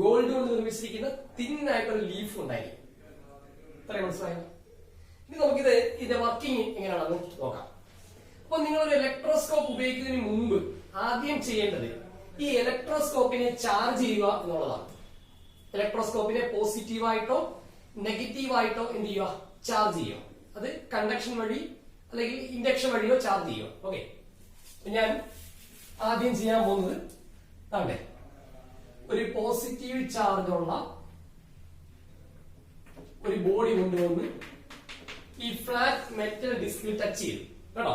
ഗോൾഡ് കൊണ്ട് നിർമ്മിച്ചിരിക്കുന്ന തിന്നായിട്ടൊരു ലീഫ് ഉണ്ടായിരിക്കും. ഇത്രയും മനസ്സിലായോ? ഇനി നമുക്കിത് ഇതിന്റെ വർക്കിംഗ് എങ്ങനെയാണെന്ന് നോക്കാം. അപ്പൊ നിങ്ങളൊരു ഇലക്ട്രോസ്കോപ്പ് ഉപയോഗിക്കുന്നതിന് മുമ്പ് ആദ്യം ചെയ്യേണ്ടത് ഈ ഇലക്ട്രോസ്കോപ്പിനെ ചാർജ് ചെയ്യുക എന്നുള്ളതാണ്. ഇലക്ട്രോസ്കോപ്പിനെ പോസിറ്റീവായിട്ടോ നെഗറ്റീവായിട്ടോ എന്ത് ചെയ്യുക, ചാർജ് ചെയ്യുക. അത് കണ്ടക്ഷൻ വഴി അല്ലെങ്കിൽ ഇൻഡക്ഷൻ വഴിയോ ചാർജ് ചെയ്യുക. ഓക്കെ, ഞാൻ ആദ്യം ചെയ്യാൻ പോകുന്നത് താണ്ടെ ഒരു പോസിറ്റീവ് ചാർജ് ഉള്ള ഒരു ബോഡി കൊണ്ടുവന്ന് ഈ ഫ്ലാറ്റ് മെറ്റൽ ഡിസ്കിൽ ടച്ച് ചെയ്തു കേട്ടോ.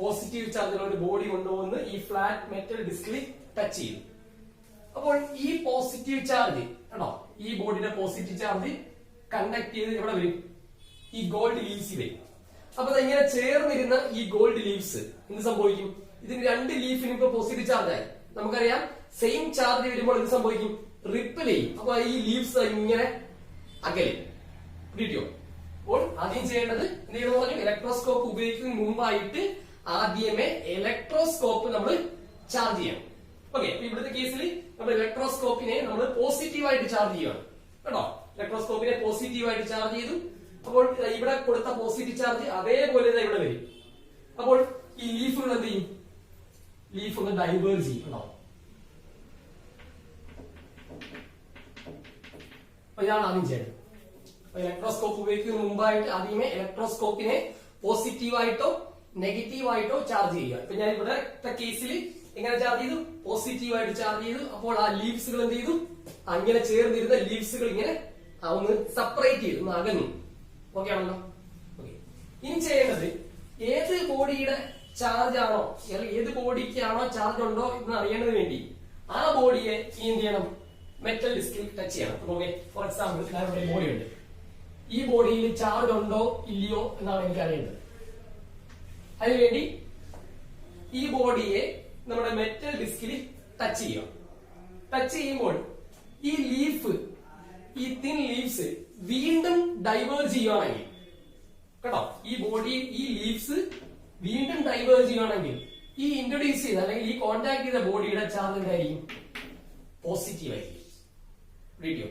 പോസിറ്റീവ് ചാർജുള്ള ഒരു ബോഡി കൊണ്ടുവന്ന് ഈ ഫ്ലാറ്റ് മെറ്റൽ ഡിസ്കിൽ ടച്ച് ചെയ്തു. അപ്പോൾ ഈ പോസിറ്റീവ് ചാർജ് കേട്ടോ, ഈ ബോഡിയുടെ പോസിറ്റീവ് ചാർജ് കണ്ടക്ട് ചെയ്ത് എവിടെ വരും, ഈ ഗോൾഡ് ലീവ്സിൽ വരും. അപ്പൊ ഇങ്ങനെ ചേർന്നിരുന്ന ഈ ഗോൾഡ് ലീവ്സ് എന്ത് സംഭവിക്കും, ഇതിന് രണ്ട് ലീഫിനും ഇപ്പൊ പോസിറ്റീവ് ചാർജ് ആയി. നമുക്കറിയാം സെയിം ചാർജ് വരുമ്പോൾ എന്ത് സംഭവിക്കും, റിപ്പിൾ ചെയ്യും. അപ്പൊ ഈ ലീവ്സ് ഇങ്ങനെ അകലും. കിട്ടിയോ? അപ്പോൾ ആദ്യം ചെയ്യേണ്ടത് എന്ത് ചെയ്യണമെന്ന് പറഞ്ഞു, ഇലക്ട്രോസ്കോപ്പ് ഉപയോഗിക്കുന്നതിന് മുമ്പായിട്ട് ആദ്യമേ ഇലക്ട്രോസ്കോപ്പ് നമ്മൾ ചാർജ് ചെയ്യണം. ഓക്കെ, അപ്പൊ ഇവിടുത്തെ കേസിൽ നമ്മൾ ഇലക്ട്രോസ്കോപ്പിനെ നമ്മൾ പോസിറ്റീവായിട്ട് ചാർജ് ചെയ്യണം കേട്ടോ. ഇലക്ട്രോസ്കോപ്പിനെ പോസിറ്റീവായിട്ട് ചാർജ് ചെയ്തു. അപ്പോൾ ഇവിടെ കൊടുത്ത പോസിറ്റീവ് ചാർജ് അതേപോലെ ഇവിടെ വരും. അപ്പോൾ ഈ ലീഫുകൾ എന്ത് ചെയ്യും, ലീഫ് ഒന്ന് ഡൈവേർജ് ചെയ്യും കേട്ടോ. അപ്പൊ ഇതാണ് ആദ്യം ചെയ്യേണ്ടത്. ഇലക്ട്രോസ്കോപ്പ് ഉപയോഗിക്കുന്നതിന് മുമ്പായിട്ട് ആദ്യമേ ഇലക്ട്രോസ്കോപ്പിനെ പോസിറ്റീവായിട്ടോ നെഗറ്റീവായിട്ടോ ചാർജ് ചെയ്യുക. ഇപ്പൊ ഞാൻ ഇവിടെ കേസിൽ എങ്ങനെ ചാർജ് ചെയ്തു, പോസിറ്റീവായിട്ട് ചാർജ് ചെയ്തു. അപ്പോൾ ആ ലീവ്സുകൾ എന്ത് ചെയ്തു, അങ്ങനെ ചേർന്നിരുന്ന ലീവ്സുകൾ ഇങ്ങനെ ഒന്ന് സെപ്പറേറ്റ് ചെയ്തു, ഒന്ന് അകന്നു. ഓക്കെ ആണല്ലോ? ഓക്കെ, ഇനി ചെയ്യേണ്ടത് ഏത് ബോഡിയുടെ ചാർജ് ആണോ, ഏത് ബോഡിക്കാണോ ചാർജ് ഉണ്ടോ എന്ന് അറിയേണ്ടതിന് വേണ്ടി ആ ബോഡിയെ എന്ത് ചെയ്യണം, മെറ്റൽ ഡിസ്കിൽ ടച്ച് ചെയ്യണം. ഓക്കെ, ഫോർ എക്സാമ്പിൾ ഇവിടെ ബോഡി ഉണ്ട്. ഈ ബോഡിയിൽ ചാർജ് ഉണ്ടോ ഇല്ലയോ എന്നാണ് എനിക്ക് അറിയേണ്ടത്. അതിനുവേണ്ടി ഈ ബോഡിയെ നമ്മുടെ മെറ്റൽ ഡിസ്കിൽ ടച്ച് ചെയ്യുക. ടച്ച് ചെയ്യുമ്പോൾ ഈ ലീഫ്, ഈ തിൻ ലീവ്സ് വീണ്ടും ഡൈവേർജ് ചെയ്യുകയാണെങ്കിൽ കേട്ടോ, ഈ ബോഡി, ഈ ലീവ്സ് വീണ്ടും ഡൈവേർജ് ചെയ്യുകയാണെങ്കിൽ ഈ ഇൻട്രൊഡ്യൂസ് ചെയ്ത അല്ലെങ്കിൽ ഈ കോൺടാക്ട് ചെയ്ത ബോഡിയുടെ ചാർജ് എന്തായിരിക്കും, പോസിറ്റീവ് ആയിരിക്കും. വീഡിയോ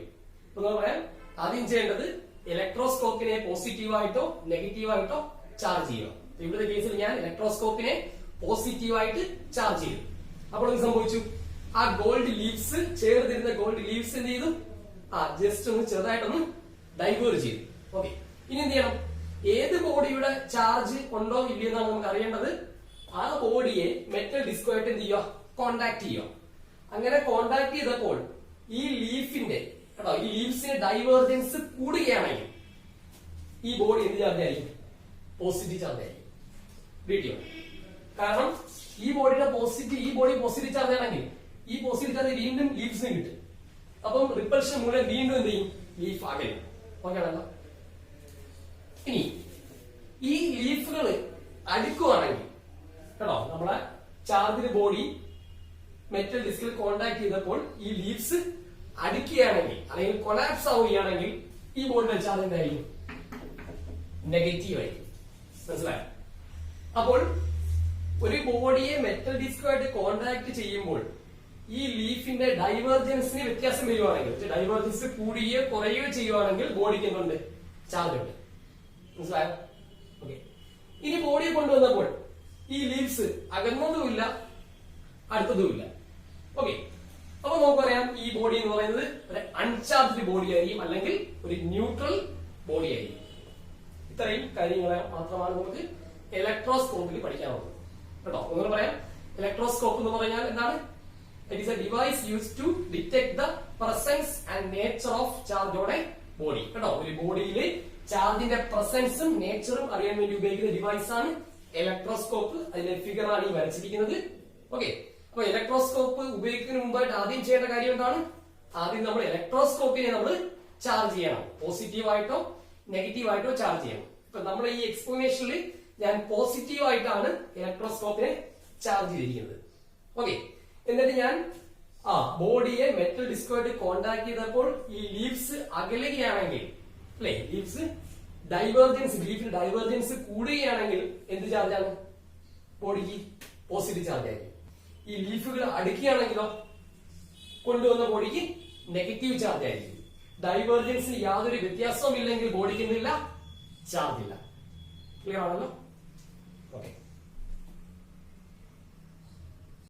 പറയാം, ആദ്യം ചെയ്യേണ്ടത് ഇലക്ട്രോസ്കോപ്പിനെ പോസിറ്റീവായിട്ടോ നെഗറ്റീവായിട്ടോ ചാർജ് ചെയ്യുക. ഇവിടുത്തെ കേസിൽ ഞാൻ ഇലക്ട്രോസ്കോപ്പിനെ പോസിറ്റീവായിട്ട് ചാർജ് ചെയ്തു. അപ്പോൾ എന്ത് സംഭവിച്ചു? ആ ഗോൾഡ് ലീവ്സ് ചേർന്നിരുന്ന ഗോൾഡ് ലീവ്സ് എന്ത് ചെയ്തു? ജസ്റ്റ് ഒന്ന് ചെറുതായിട്ടൊന്ന് ഡൈവേർജ് ചെയ്തു. ഓക്കെ, ഇനി എന്ത് ചെയ്യണം? ഏത് ബോഡിയുടെ ചാർജ് ഉണ്ടോ ഇല്ലയോ എന്നാണ് നമുക്ക് അറിയേണ്ടത്. ആ ബോഡിയെ മെറ്റൽ ഡിസ്കുമായിട്ട് എന്ത് ചെയ്യുക? കോണ്ടാക്ട് ചെയ്യുക. അങ്ങനെ കോണ്ടാക്ട് ചെയ്തപ്പോൾ ഈ ലീഫിന്റെ കേട്ടോ, ഈ ലീവ്സിന്റെ ഡൈവേർജൻസ് കൂടുകയാണെങ്കിൽ ഈ ബോഡി എന്ത് ചാർജ് ആയിരിക്കും? പോസിറ്റീവ് ചാർജ് ആയിരിക്കും. വീഡിയോ കാരണം ഈ ബോഡിയുടെ പോസിറ്റീവ് ചാർജ് ആണെങ്കിൽ ഈ പോസിറ്റീവ് ചാർജ് വീണ്ടും ലീവ്സിന് കിട്ടും. അപ്പം റിപ്പൽഷൻ മൂലം വീണ്ടും എന്ത് ചെയ്യും? ലീഫ് അകലും. ഓക്കെ ആണല്ലോ. ഇനി ഈ ലീഫുകൾ അടുക്കുവാണെങ്കിൽ കേട്ടോ, നമ്മളെ ചാർജ്ഡ് ബോഡി മെറ്റൽ ഡിസ്കിൽ കോണ്ടാക്ട് ചെയ്തപ്പോൾ ഈ ലീവ്സ് അടുക്കുകയാണെങ്കിൽ അല്ലെങ്കിൽ കൊളാപ്സ് ആവുകയാണെങ്കിൽ ഈ ബോഡിയുടെ ചാർജ് എന്തായിരിക്കും? നെഗറ്റീവ് ആയിരിക്കും. മനസ്സിലായോ? അപ്പോൾ ഒരു ബോഡിയെ മെറ്റൽ ഡിസ്കുമായിട്ട് കോണ്ടാക്ട് ചെയ്യുമ്പോൾ ഈ ലീഫിന്റെ ഡൈവേർജൻസിന് വ്യത്യാസം വരുവാണെങ്കിൽ, ഡൈവേർജൻസ് കൂടുകയോ കുറയുകയോ ചെയ്യുവാണെങ്കിൽ ബോഡിക്ക് എന്തുണ്ട്? ചാർജ് ഉണ്ട്. മനസ്സിലായോ? ഓക്കെ, ഇനി ബോഡിയെ കൊണ്ടുവന്നപ്പോൾ ഈ ലീവ്സ് അകന്നതുമില്ല അടുത്തതുമില്ല. ഓക്കെ, അപ്പൊ നമുക്കറിയാം ഈ ബോഡി എന്ന് പറയുന്നത് ഒരു അൺചാർജ്ഡ് ബോഡി ആയിരിക്കും, അല്ലെങ്കിൽ ഒരു ന്യൂട്രൽ ബോഡി ആയിരിക്കും. ഇത്രയും കാര്യങ്ങളെ മാത്രമാണ് നമുക്ക് ഇലക്ട്രോസ്കോപ്പിൽ പഠിക്കാനുള്ളത് കേട്ടോ. ഒന്നുകൂടെ പറയാം, ഇലക്ട്രോസ്കോപ്പ് എന്ന് പറഞ്ഞാൽ എന്താണ്? It is a device used to detect the presence and nature of charge on a body. കേട്ടോ, ഒരു ബോഡിയിൽ ചാർജിന്റെ പ്രസൻസും നേച്ചറും അറിയാൻ വേണ്ടി ഉപയോഗിക്കുന്ന ഡിവൈസ് ആണ് ഇലക്ട്രോസ്കോപ്പ്. അതിന്റെ ഫിഗർ ആണ് ഈ വരച്ചിരിക്കുന്നത്. ഓക്കെ, അപ്പൊ ഇലക്ട്രോസ്കോപ്പ് ഉപയോഗിക്കുന്നതിന് മുമ്പായിട്ട് ആദ്യം ചെയ്യേണ്ട കാര്യം എന്താണ്? ആദ്യം നമ്മൾ ഇലക്ട്രോസ്കോപ്പിനെ നമ്മൾ ചാർജ് ചെയ്യണം. പോസിറ്റീവായിട്ടോ നെഗറ്റീവായിട്ടോ ചാർജ് ചെയ്യണം. ഇപ്പൊ നമ്മൾ ഈ എക്സ്പ്ലനേഷനിൽ ഞാൻ പോസിറ്റീവായിട്ടാണ് ഇലക്ട്രോസ്കോപ്പിനെ ചാർജ് ചെയ്തിരിക്കുന്നത്. ഓക്കെ, എന്നിട്ട് ഞാൻ ബോഡിയെ മെറ്റൽ ഡിസ്കുമായിട്ട് കോണ്ടാക്ട് ചെയ്തപ്പോൾ ഈ ലീവ്സ് അകലുകയാണെങ്കിൽ, അല്ലെ, ലീഫിന് ഡൈവേർജൻസ് കൂടുകയാണെങ്കിൽ എന്ത് ചാർജാണ്? ബോഡിക്ക് പോസിറ്റീവ് ചാർജ് ആയിരിക്കും. ഈ ലീഫുകൾ അടുക്കുകയാണെങ്കിലോ കൊണ്ടുവന്ന ബോഡിക്ക് നെഗറ്റീവ് ചാർജ് ആയിരിക്കും. ഡൈവേർജൻസിന് യാതൊരു വ്യത്യാസവും ഇല്ലെങ്കിൽ ബോഡിക്ക് എന്തില്ല? ചാർജ് ഇല്ല. ക്ലിയർ ആണല്ലോ?